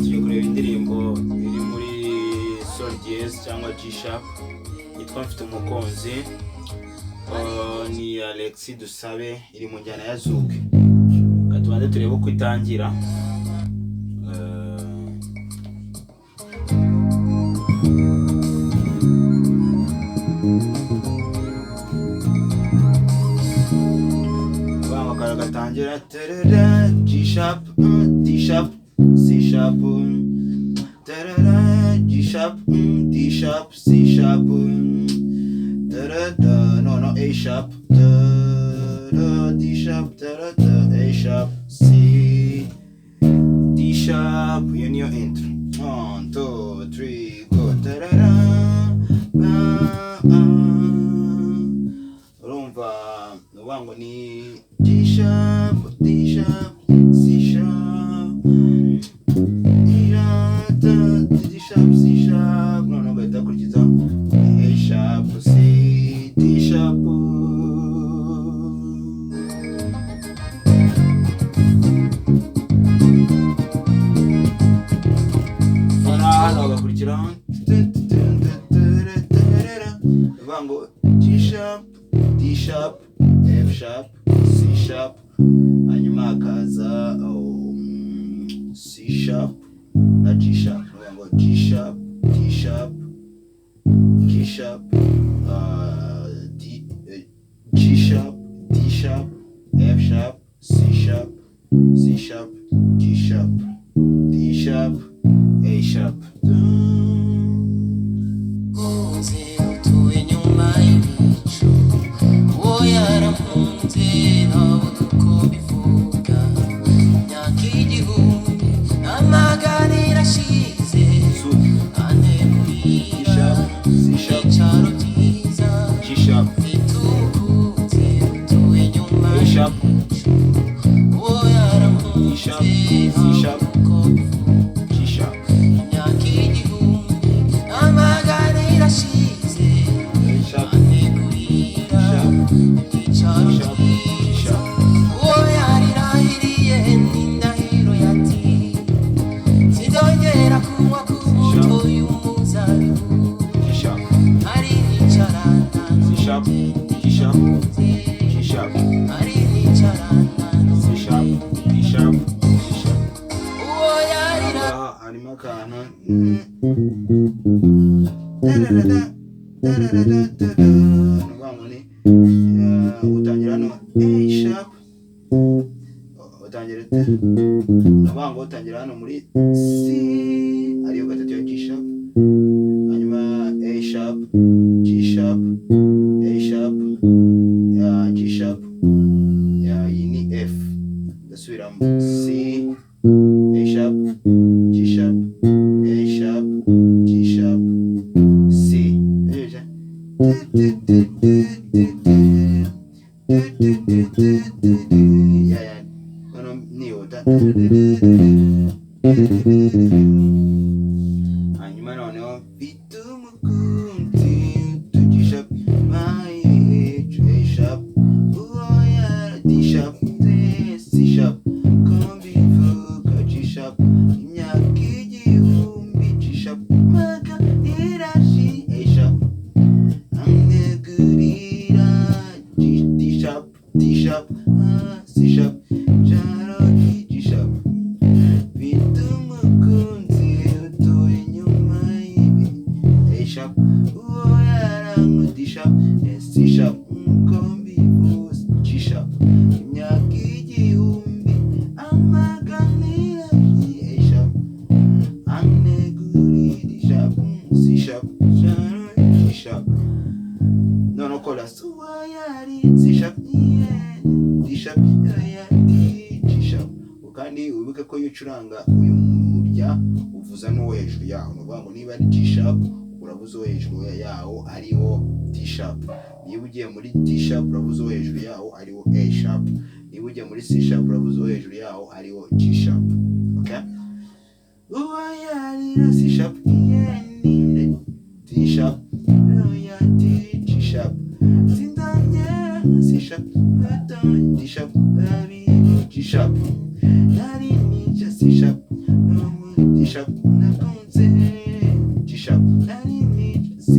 Tujye kureba indirimbo iri muri sol diez cyangwa G sharp yitwa mfite umukunzi. Ni Alexis Dusabe, iri mu njyana ya zouk. Tubanze turebe uko itangira. Gatangira G sharp, D sharp, C sharp, G sharp, D sharp, C sharp, no A sharp, D sharp, A sharp, C, D sharp. Iyo niyo intro. 1 2 3 go. Urumva ubango ni G sharp, D sharp, C sharp, D sharp, C sharp. No bahita kurikiza A sharp, C, D sharp. Hano bagakurikira ubango G sharp, D sharp, F sharp, C sharp, hanyuma hakaza C sharp na G sharp. Ngo G sharp, D sharp, G sharp, G sharp, D sharp, F sharp, C sharp, C sharp, G sharp, D sharp, A sharp. Utangira no A sharp, utangira hano muri C ariyo gatatu ya G sharp, hanyuma A sharp, G sharp, A sharp, G sharp, iyi ni F, gasubira C, A sharp, G sharp, A sharp, G sharp, C. Hanyuma noneho mfite umukunzi, G sharp, A sharp, D sharp, C sharp, kombivuga G sharp, imyaka igihumbi, G sharp, maga irashi, A sharp, amnegurira D sharp, D sharp, C sharp, Charlotte, G sharp. Mfite umukunzi utuye inyuma y'ibi, A sharp, uwo yarangu, D sharp, C sharp, kombivuza G sharp, imyaka igihumbi, amaganira A sharp, amnegurira D sharp, C sharp, Charlotte, G sharp. Nono chorus, uwo yari C sharp, D sharp, G sharp. Kandi wibuke ko yucuranga uyu murya uvuza no hejuru yaho. No ngo niba ari G sharp uravuza hejuru yaho ariho D sharp. Niba ugiye muri D sharp uravuza hejuru yaho ariho A sharp. Niba ugiye muri C sharp uravuza hejuru yaho ariho G sharp. Okay? C sharp, D sharp, G sharp. C sharp, D sharp, G sharp.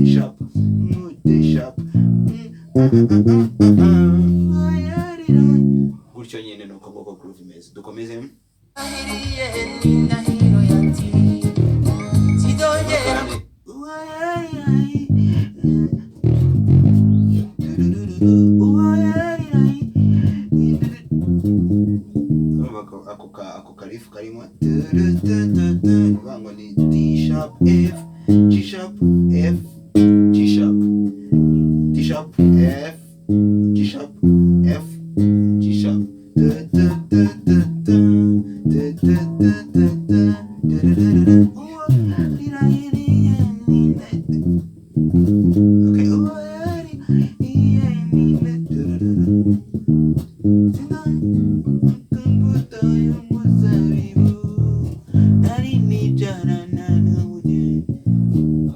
C sharp, D sharp, gutyo nyine nuko ngoko groove imeze. Dukomeze ako karifu karimo ngo ni D sharp F G sharp F G sharp D sharp F G sharp F G sharp.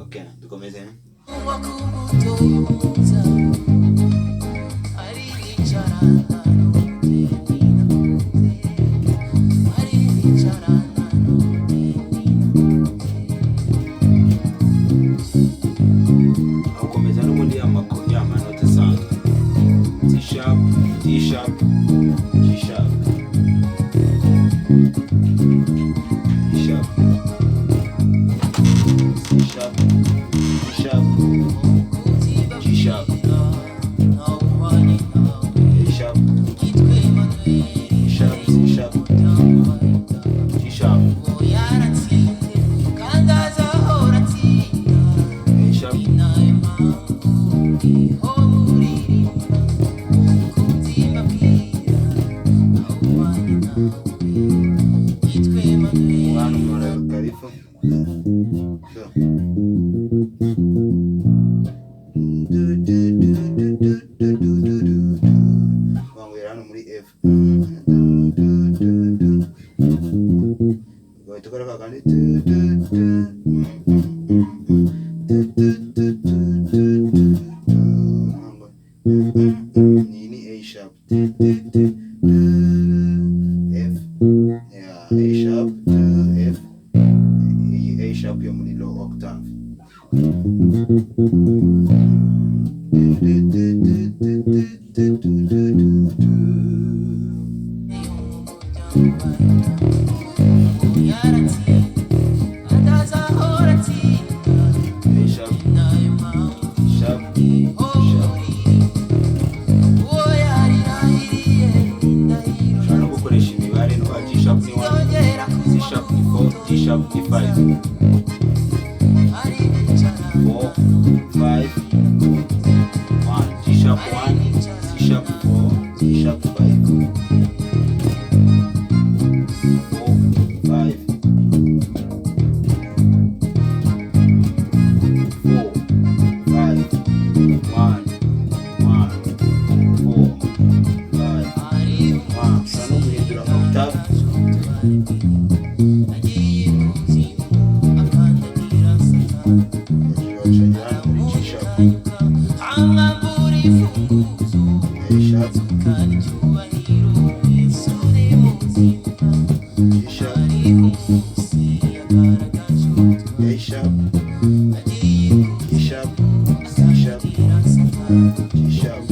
Okay, dukomeze. Akomeza n'ubundi amanota asanzwe C sharp D sharp G sharp D sharp C sharp D sharp G sharp A sharp E sharp C sharp G sharp A sharp One more karifu. Wangwira hano muri F. Tukora kakandi ni A sharp F, yeah, A sharp F, A sharp yo muri low octave. D sharp D5 4 5 1 G sharp 1 C sharp 4 D sharp 5 4 5 4 5 1 1 4 5 1. Sono guhindura octave. A sharp, E sharp, C sharp, G sharp.